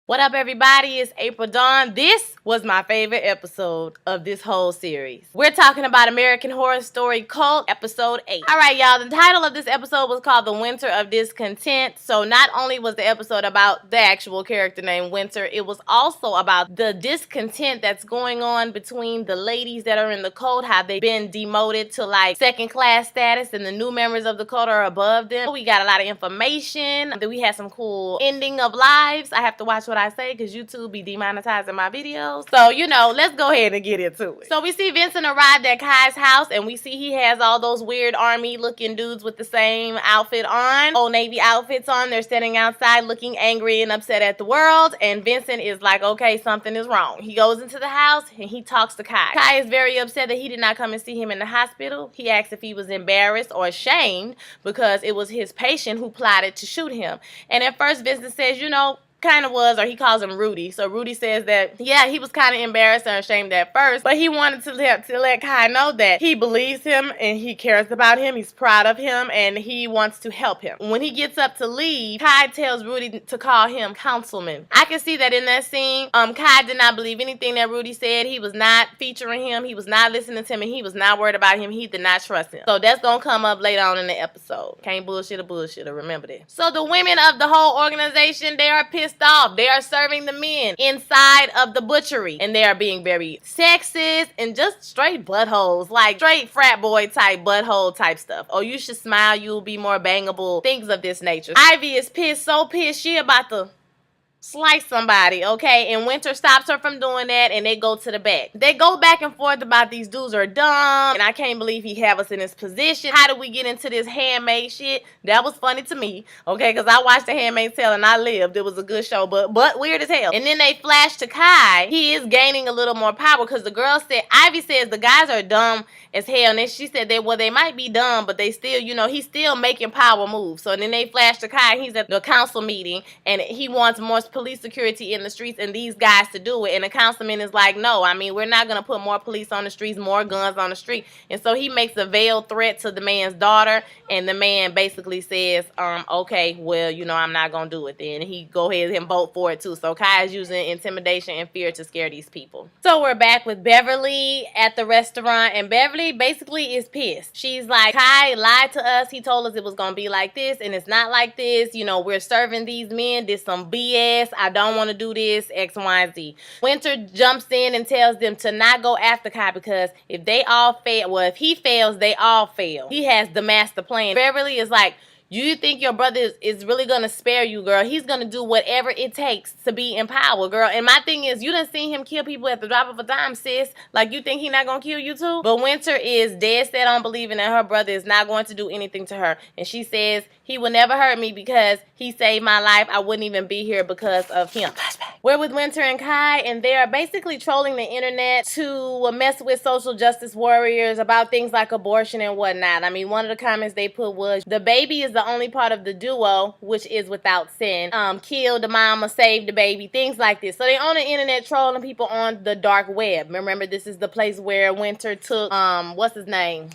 What up, everybody? It's April Dawn. This was my favorite episode of this whole series. We're talking about American Horror Story Cult, episode 8. All right, y'all. The title of this episode was called The Winter of Discontent. So not only was the episode about the actual character named Winter, it was also about the discontent that's going on between the ladies that are in the cult, how they've been demoted to like second class status and the new members of the cult are above them. We got a lot of information. Then we had some cool ending of lives. I have to watch what I say because YouTube be demonetizing my videos. So, let's go ahead and get into it. So we see Vincent arrived at Kai's house and we see he has all those weird army looking dudes with the same outfit on. Old Navy outfits on. They're standing outside looking angry and upset at the world. And Vincent is like, okay, something is wrong. He goes into the house and he talks to Kai. Kai is very upset that he did not come and see him in the hospital. He asks if he was embarrassed or ashamed because it was his patient who plotted to shoot him. And at first Vincent says, kind of was, or he calls him Rudy. So Rudy says that, yeah, he was kind of embarrassed and ashamed at first, but he wanted to let Kai know that he believes him and he cares about him, he's proud of him, and he wants to help him. When he gets up to leave, Kai tells Rudy to call him Councilman. I can see that in that scene, Kai did not believe anything that Rudy said. He was not featuring him, he was not listening to him, and he was not worried about him. He did not trust him. So that's gonna come up later on in the episode. Can't bullshit a bullshitter, remember that. So the women of the whole organization, they are pissed off. They are serving the men inside of the butchery and they are being very sexist and just straight buttholes, like straight frat boy type butthole type stuff. Oh, you should smile, you'll be more bangable, things of this nature. Ivy is pissed, so pissed, she about to slice somebody, okay? And Winter stops her from doing that and they go to the back. They go back and forth about these dudes are dumb and I can't believe he have us in this position. How do we get into this handmaid shit? That was funny to me, okay? Because I watched The Handmaid's Tale and I lived. It was a good show, but weird as hell. And then they flash to Kai. He is gaining a little more power because the girl said, Ivy says the guys are dumb as hell. And then she said they might be dumb, but they still, he's still making power moves. So then they flash to Kai. He's at the council meeting and he wants more police security in the streets and these guys to do it. And the councilman is like, no, we're not going to put more police on the streets, more guns on the street. And so he makes a veiled threat to the man's daughter. And the man basically says, okay, well, I'm not going to do it then. He go ahead and vote for it too. So Kai is using intimidation and fear to scare these people. So we're back with Beverly at the restaurant and Beverly basically is pissed. She's like, Kai lied to us. He told us it was going to be like this and it's not like this. We're serving these men. This some BS. I don't want to do this, X, Y, and Z. Winter jumps in and tells them to not go after Kai because if they all fail, well, if he fails, they all fail. He has the master plan. Beverly is like, you think your brother is really going to spare you, girl? He's going to do whatever it takes to be in power, girl. And my thing is, you done seen him kill people at the drop of a dime, sis. Like, you think he not going to kill you too? But Winter is dead set on believing that her brother is not going to do anything to her. And she says, he will never hurt me because he saved my life. I wouldn't even be here because of him. We're with Winter and Kai, and they are basically trolling the internet to mess with social justice warriors about things like abortion and whatnot. One of the comments they put was, the baby is the only part of the duo which is without sin. Kill the mama, save the baby, things like this. So they on the internet trolling people on the dark web. Remember, this is the place where Winter took, what's his name?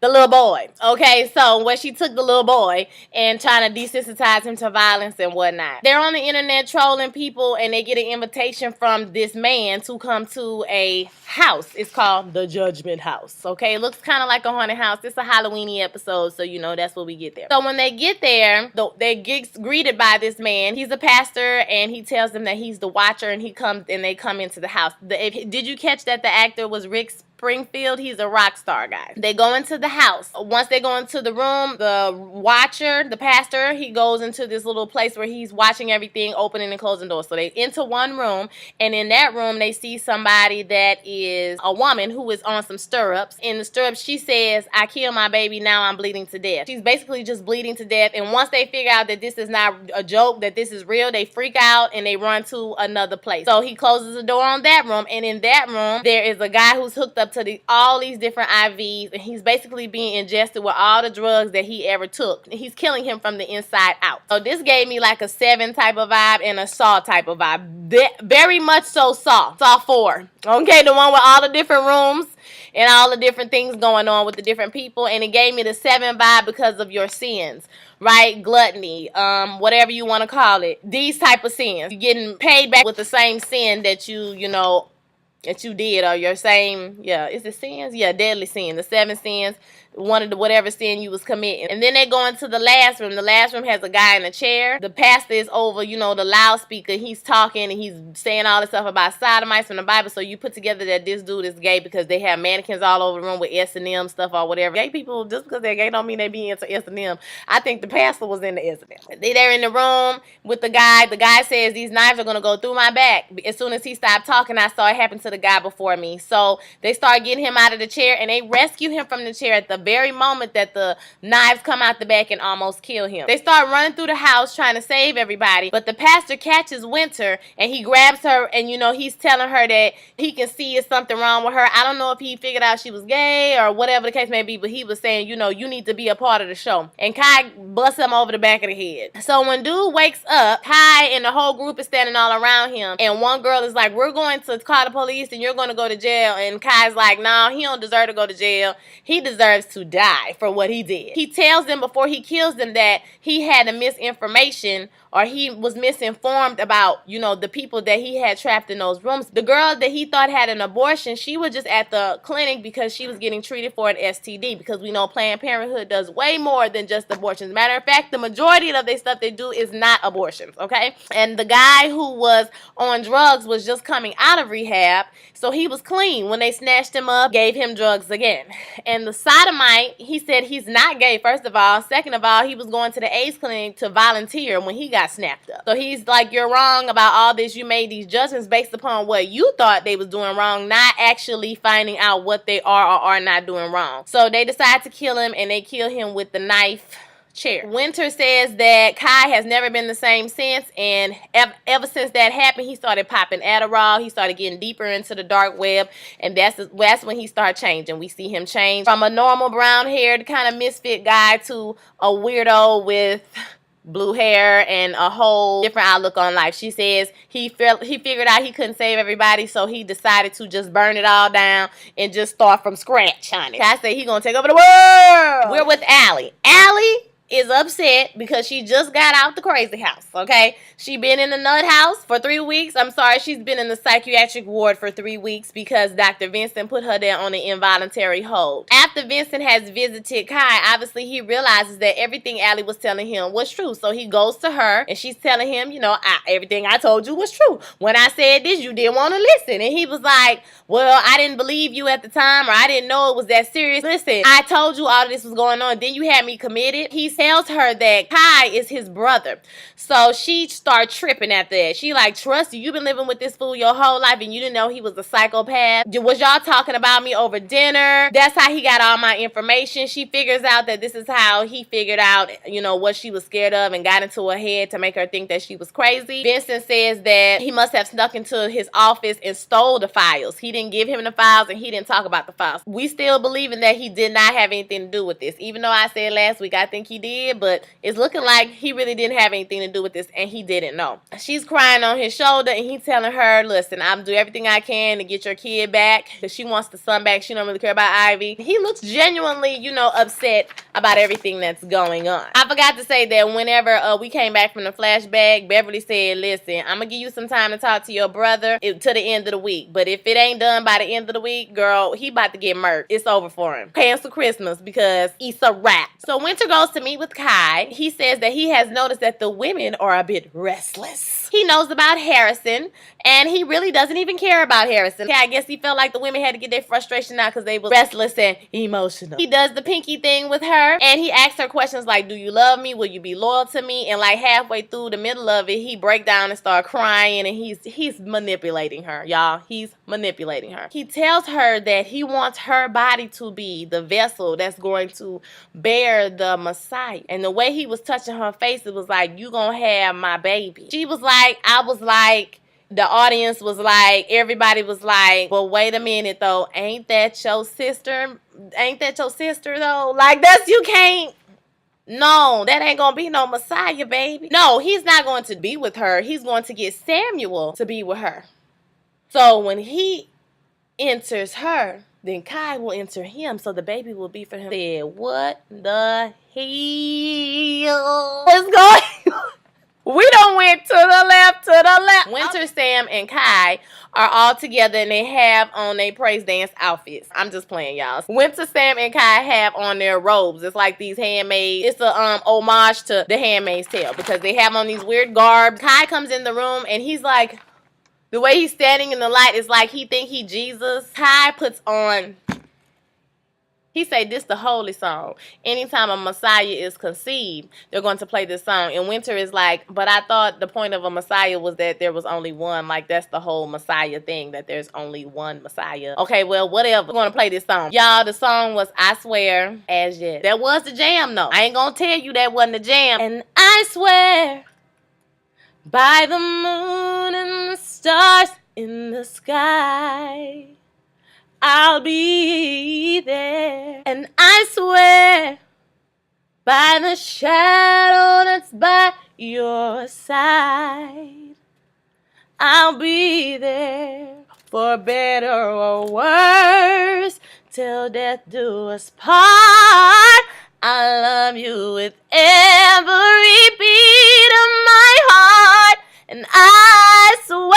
The little boy. Okay, so where she took the little boy and trying to desensitize him to violence and whatnot. They're on the internet trolling people and they get an invitation from this man to come to a house. It's called the Judgment House. Okay, it looks kind of like a haunted house. It's a Halloween-y episode, so that's what we get there. So when they get there, they get greeted by this man. He's a pastor and he tells them that he's the watcher and they come into the house. Did you catch that the actor was Rick Springfield? He's a rock star guy. They go into the house. Once they go into the room, the watcher, the pastor, he goes into this little place where he's watching everything, opening and closing doors. So they enter one room, and in that room they see somebody that is a woman who is on some stirrups. In the stirrups, she says, I killed my baby, now I'm bleeding to death. She's basically just bleeding to death, and once they figure out that this is not a joke, that this is real, they freak out and they run to another place. So he closes the door on that room, and in that room there is a guy who's hooked up to all these different IVs, and he's basically being ingested with all the drugs that he ever took. He's killing him from the inside out. So this gave me like a 7 type of vibe and a Saw type of vibe. Very much so Saw 4. Okay, the one with all the different rooms and all the different things going on with the different people. And it gave me the 7 vibe because of your sins, right? Gluttony, whatever you want to call it. These type of sins. You're getting paid back with the same sin that that you did, or your same, is it sins? Yeah, deadly sin. The 7 sins, one of the whatever sin you was committing. And then they go into the last room. The last room has a guy in a chair. The pastor is over, the loudspeaker. He's talking and he's saying all this stuff about sodomites from the Bible. So you put together that this dude is gay because they have mannequins all over the room with S&M stuff or whatever. Gay people, just because they're gay don't mean they be into S&M. I think the pastor was into S&M. They're in the room with the guy. The guy says, these knives are going to go through my back. As soon as he stopped talking, I saw it happen to the guy before me. So they start getting him out of the chair and they rescue him from the chair at the very moment that the knives come out the back and almost kill him. They start running through the house trying to save everybody, but the pastor catches Winter and he grabs her and he's telling her that he can see it's something wrong with her. I don't know if he figured out she was gay or whatever the case may be, but he was saying, you need to be a part of the show. And Kai busts him over the back of the head. So when dude wakes up, Kai and the whole group is standing all around him, and one girl is like, we're going to call the police and you're going to go to jail. And Kai's like, no, he don't deserve to go to jail. He deserves to die for what he did. He tells them before he kills them that he had a misinformation, or he was misinformed about, the people that he had trapped in those rooms. The girl that he thought had an abortion, she was just at the clinic because she was getting treated for an STD, because we know Planned Parenthood does way more than just abortions. Matter of fact, the majority of their stuff they do is not abortions, okay? And the guy who was on drugs was just coming out of rehab, so he was clean. When they snatched him up, gave him drugs again. And the sodomite, he said he's not gay, first of all. Second of all, he was going to the AIDS clinic to volunteer when he got snapped up. So he's like, you're wrong about all this. You made these judgments based upon what you thought they was doing wrong, not actually finding out what they are or are not doing wrong. So they decide to kill him, and they kill him with the knife chair. Winter says that Kai has never been the same since, and ever since that happened, he started popping Adderall. He started getting deeper into the dark web, and that's when he started changing. We see him change from a normal brown-haired kind of misfit guy to a weirdo with blue hair and a whole different outlook on life. She says he figured out he couldn't save everybody, so he decided to just burn it all down and just start from scratch on it. I say he gonna take over the world. We're with Allie. Allie is upset because she just got out the crazy house, okay? She been in the nut house for 3 weeks. I'm sorry, she's been in the psychiatric ward for 3 weeks because Dr. Vincent put her there on an involuntary hold. After Vincent has visited Kai, obviously he realizes that everything Allie was telling him was true. So he goes to her and she's telling him, everything I told you was true. When I said this, you didn't want to listen. And he was like, well, I didn't believe you at the time, or I didn't know it was that serious. Listen, I told you all of this was going on. Then you had me committed. He tells her that Kai is his brother. So she starts tripping after that. She like, trust you. You've been living with this fool your whole life and you didn't know he was a psychopath. Was y'all talking about me over dinner? That's how he got all my information. She figures out that this is how he figured out, what she was scared of and got into her head to make her think that she was crazy. Vincent says that he must have snuck into his office and stole the files. He didn't give him the files and he didn't talk about the files. We still believing that he did not have anything to do with this. Even though I said last week I think he did, but it's looking like he really didn't have anything to do with this and he didn't know. She's crying on his shoulder and he's telling her, listen, I'm do everything I can to get your kid back because she wants the son back. She don't really care about Ivy. He looks genuinely, upset about everything that's going on. I forgot to say that whenever we came back from the flashback, Beverly said, listen, I'm going to give you some time to talk to your brother to the end of the week. But if it ain't done by the end of the week, girl, he about to get murked. It's over for him. Cancel Christmas because it's a wrap. So Winter goes to meet with Kai. He says that he has noticed that the women are a bit restless. He knows about Harrison, and he really doesn't even care about Harrison. I guess he felt like the women had to get their frustration out because they were restless and emotional. He does the pinky thing with her, and he asks her questions like, do you love me? Will you be loyal to me? And like halfway through the middle of it, he break down and start crying, and he's manipulating her, y'all. He's manipulating her. He tells her that he wants her body to be the vessel that's going to bear the Messiah. And the way he was touching her face, it was like, you gonna have my baby. She was like, I was like, the audience was like, everybody was like, well, wait a minute though. Ain't that your sister? Ain't that your sister though? Like, that's, you can't. No, that ain't gonna be no Messiah, baby. No, he's not going to be with her. He's going to get Samuel to be with her. So when he enters her, then Kai will enter him, so the baby will be for him. I said, what the hell is going on? We done went to the left, Winter, Sam, and Kai are all together, and they have on their praise dance outfits. I'm just playing, y'all. Winter, Sam, and Kai have on their robes. It's like these handmade. It's a homage to The Handmaid's Tale because they have on these weird garbs. Kai comes in the room, and he's like, the way he's standing in the light is like he think he Jesus. Kai puts on... He say this the holy song. Anytime a Messiah is conceived, they're going to play this song. And Winter is like, but I thought the point of a Messiah was that there was only one. Like, that's the whole Messiah thing, that there's only one Messiah. Okay, well, whatever. We're going to play this song. Y'all, the song was I Swear As Yet. That was the jam, though. I ain't going to tell you that wasn't the jam. And I swear by the moon and the stars in the sky, I'll be there. And I swear by the shadow that's by your side, I'll be there for better or worse, till death do us part. I love you with every beat of my heart, and I swear.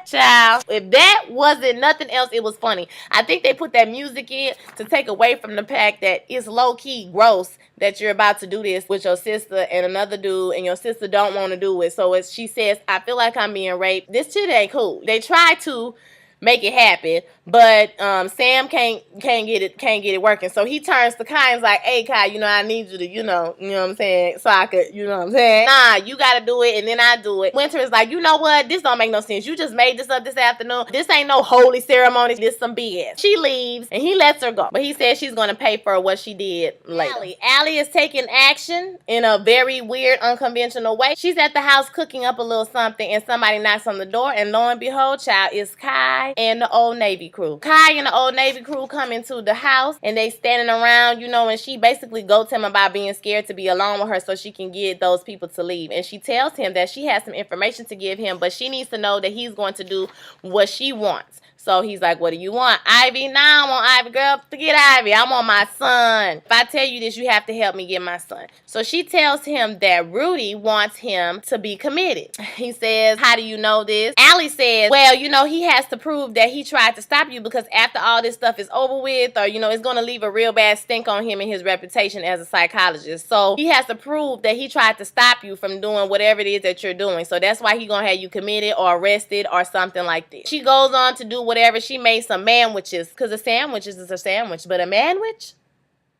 Child, if that wasn't nothing else, it was funny. I think they put that music in to take away from the fact that it's low-key gross that you're about to do this with your sister and another dude, and your sister don't want to do it. So as she says, I feel like I'm being raped. This shit ain't cool. They try to make it happen, but Sam can't get it working. So he turns to Kai and is like, hey Kai, I need you to, you know what I'm saying, so I could, you know what I'm saying? Nah, you gotta do it and then I do it. Winter is like, you know what? This don't make no sense. You just made this up this afternoon. This ain't no holy ceremony. This some BS. She leaves and he lets her go. But he says she's gonna pay for what she did later. Allie is taking action in a very weird, unconventional way. She's at the house cooking up a little something and somebody knocks on the door, and lo and behold, child, it's Kai and the Old Navy crew. Kai and the Old Navy crew come into the house and they standing around, and she basically goes to him about being scared to be alone with her so she can get those people to leave. And she tells him that she has some information to give him, but she needs to know that he's going to do what she wants. So he's like, what do you want? Ivy? Nah, I want Ivy. Girl, forget Ivy. I want my son. If I tell you this, you have to help me get my son. So she tells him that Rudy wants him to be committed. He says, how do you know this? Allie says, well, he has to prove that he tried to stop you, because after all this stuff is over with, or, it's going to leave a real bad stink on him and his reputation as a psychologist. So he has to prove that he tried to stop you from doing whatever it is that you're doing. So that's why he's going to have you committed or arrested or something like this. She goes on to do whatever. She made some manwiches, because a sandwich is a sandwich, but a manwich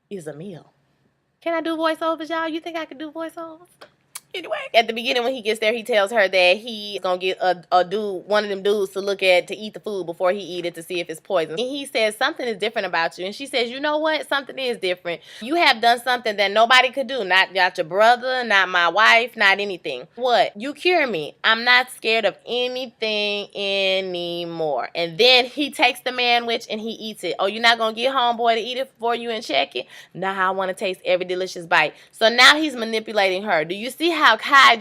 is a meal. Can I do voiceovers, y'all? You think I could do voiceovers? Anyway, at the beginning when he gets there, he tells her that he's gonna get a dude, one of them dudes to eat the food before he eat it to see if it's poison. And he says, something is different about you. And she says, you know what? Something is different. You have done something that nobody could do. Not your brother, not my wife, not anything. What? You cure me. I'm not scared of anything anymore. And then he takes the manwich and he eats it. Oh, you're not gonna get homeboy to eat it for you and check it? Nah, I want to taste every delicious bite. So now he's manipulating her. Do you see how Kai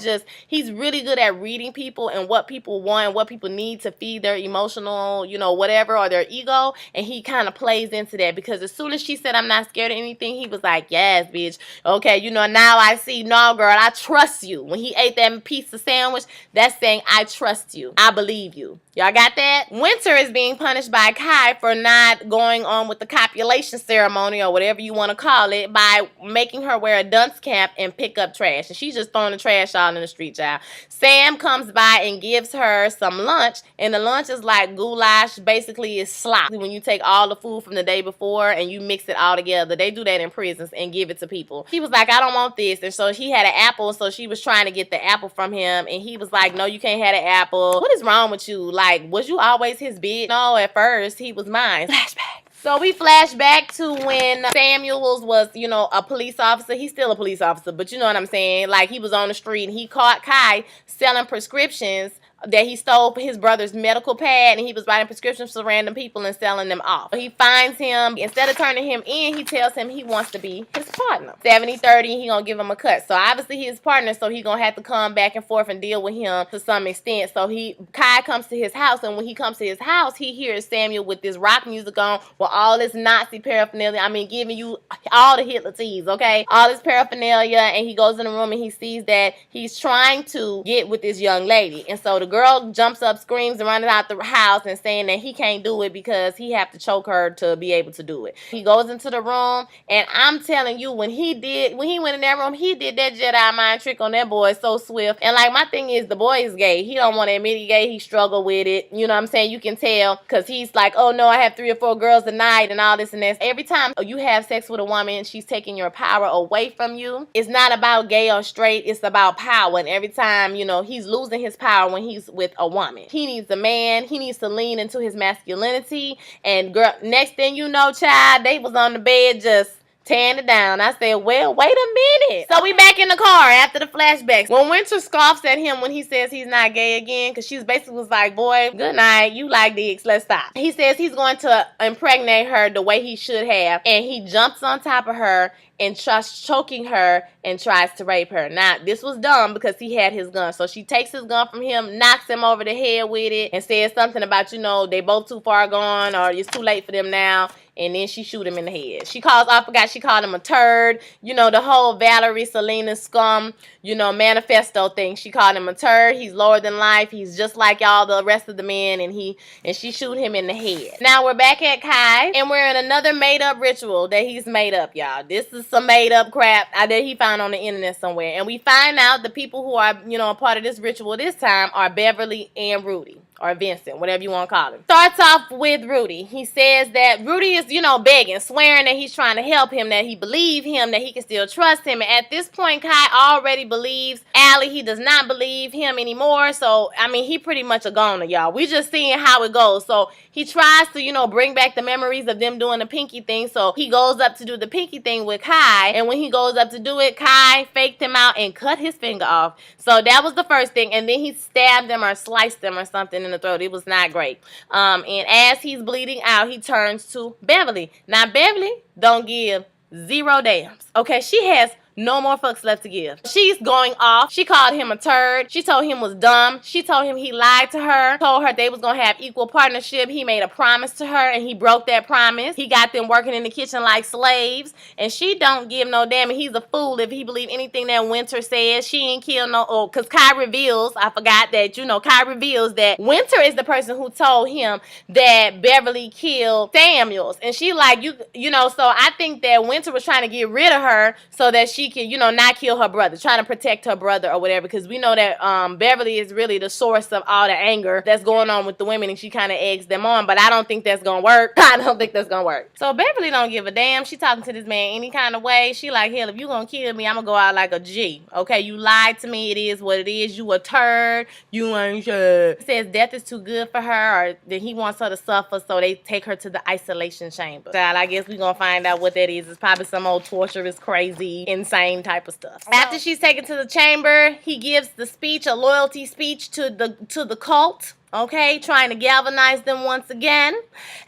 he's really good at reading people and what people want and what people need to feed their emotional, whatever, or their ego. And he kind of plays into that, because as soon as she said, I'm not scared of anything, he was like, yes, bitch. Okay, now I see, no, girl, I trust you. When he ate that piece of sandwich, that's saying, I trust you. I believe you. Y'all got that? Winter is being punished by Kai for not going on with the copulation ceremony, or whatever you want to call it, by making her wear a dunce cap and pick up trash. And she's just throwing the trash all in the street, y'all. Sam comes by and gives her some lunch, and the lunch is like goulash. Basically, it's slop. When you take all the food from the day before and you mix it all together, they do that in prisons and give it to people. He was like, I don't want this. And so he had an apple, so she was trying to get the apple from him, and he was like, no, you can't have the apple. What is wrong with you? Like, was you always his bitch? No, at first, he was mine. Flashback. So we flash back to when Samuels was, a police officer. He's still a police officer, but you know what I'm saying? Like, he was on the street and he caught Kai selling prescriptions that he stole his brother's medical pad, and he was writing prescriptions for random people and selling them off. He finds him. Instead of turning him in, he tells him he wants to be his partner. 70-30, he gonna give him a cut. So obviously he his partner, so he gonna have to come back and forth and deal with him to some extent. So Kai comes to his house, and when he comes to his house, he hears Samuel with this rock music on, with all this Nazi paraphernalia. I mean, giving you all the Hitler teas, okay? All this paraphernalia, and he goes in the room and he sees that he's trying to get with this young lady. And so the girl jumps up, screams, and runs out the house and saying that he can't do it because he have to choke her to be able to do it. He goes into the room, and I'm telling you, when he went in that room, he did that Jedi mind trick on that boy so swift. And like, my thing is, the boy is gay. He don't want to admit he gay. He struggle with it. You know what I'm saying? You can tell, because he's like, oh no, I have 3 or 4 girls a night and all this and that. Every time you have sex with a woman, she's taking your power away from you. It's not about gay or straight. It's about power. And every time, you know, he's losing his power when he's with a woman. He needs a man. He needs to lean into his masculinity. And girl, next thing you know, child, they was on the bed just tearing it down. I said, well, wait a minute. So we back in the car after the flashbacks. When Winter scoffs at him when he says he's not gay again, because she's basically was like, boy, good night. You like dicks. Let's stop. He says he's going to impregnate her the way he should have. And he jumps on top of her and tries choking her and tries to rape her. Now, this was dumb because he had his gun. So she takes his gun from him, knocks him over the head with it, and says something about, you know, they both too far gone, or it's too late for them now. And then she shoot him in the head. She called him a turd. You know, the whole Valerie, Selena scum, you know, manifesto thing. She called him a turd. He's lower than life. He's just like all the rest of the men. And she shoot him in the head. Now we're back at Kai, and we're in another made up ritual that he's made up, y'all. This is some made up crap that he found on the internet somewhere. And we find out the people who are, you know, a part of this ritual this time are Beverly and Rudy. Or Vincent, whatever you want to call him. Starts off with Rudy. He says that Rudy is, you know, begging, swearing that he's trying to help him, that he believes him, that he can still trust him. And at this point, Kai already believes Allie. He does not believe him anymore. So, I mean, he pretty much a goner, y'all. We just seeing how it goes. So, he tries to, you know, bring back the memories of them doing the pinky thing. So, he goes up to do the pinky thing with Kai. And when he goes up to do it, Kai faked him out and cut his finger off. So, that was the first thing. And then he stabbed him or sliced him or something in the throat. It was not great. And as he's bleeding out, he turns to Beverly. Now, Beverly don't give 0 damns. Okay, she has no more fucks left to give. She's going off. She called him a turd. She told him was dumb. She told him he lied to her. Told her they was going to have equal partnership. He made a promise to her, and he broke that promise. He got them working in the kitchen like slaves, and she don't give no damn. And he's a fool if he believe anything that Winter says. She ain't kill no, because Kai reveals, I forgot that, you know, Kai reveals that Winter is the person who told him that Beverly killed Samuels. And she like, you know, so I think that Winter was trying to get rid of her so that she can, you know, not kill her brother, trying to protect her brother or whatever, because we know that Beverly is really the source of all the anger that's going on with the women, and she kind of eggs them on, but I don't think that's gonna work. I don't think that's gonna work. So Beverly don't give a damn. She talking to this man any kind of way. She like, hell, if you gonna kill me, I'm gonna go out like a G. Okay, you lied to me. It is what it is. You a turd. You ain't sure. He says death is too good for her, or that he wants her to suffer, so they take her to the isolation chamber. Child, I guess we gonna find out what that is. It's probably some old torturous, crazy, insane type of stuff. After she's taken to the chamber, he gives the speech, a loyalty speech to the cult. Okay, trying to galvanize them once again.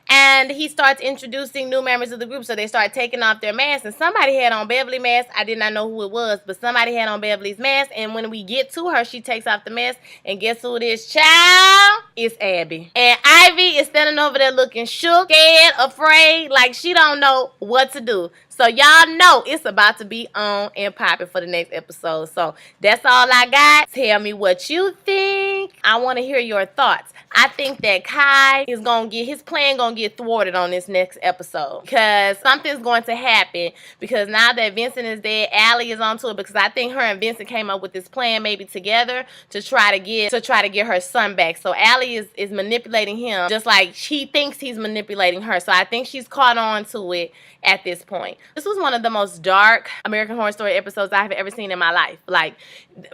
And he starts introducing new members of the group. So they start taking off their masks. And somebody had on Beverly mask. I did not know who it was, but somebody had on Beverly's mask. And when we get to her, she takes off the mask. And guess who it is? Child, it's Abby. And Ivy is standing over there looking shook, scared, afraid, like she don't know what to do. So y'all know it's about to be on and popping for the next episode. So that's all I got. Tell me what you think. I want to hear your thoughts. I think that Kai is going to get, his plan going to get thwarted on this next episode. Because something's going to happen. Because now that Vincent is dead, Allie is onto it. Because I think her and Vincent came up with this plan maybe together to try to get her son back. So Allie is manipulating him just like she thinks he's manipulating her. So I think she's caught on to it at this point. This was one of the most dark American Horror Story episodes I've ever seen in my life. Like,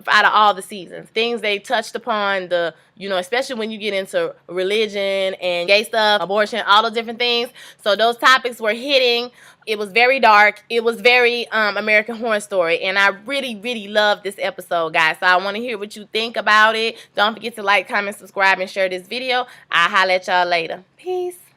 out of all the seasons. Things they touched upon, the you know, especially when you get into religion and gay stuff, abortion, all those different things. So those topics were hitting. It was very dark. It was very American Horror Story. And I really, really love this episode, guys. So I want to hear what you think about it. Don't forget to like, comment, subscribe, and share this video. I'll holler at y'all later. Peace.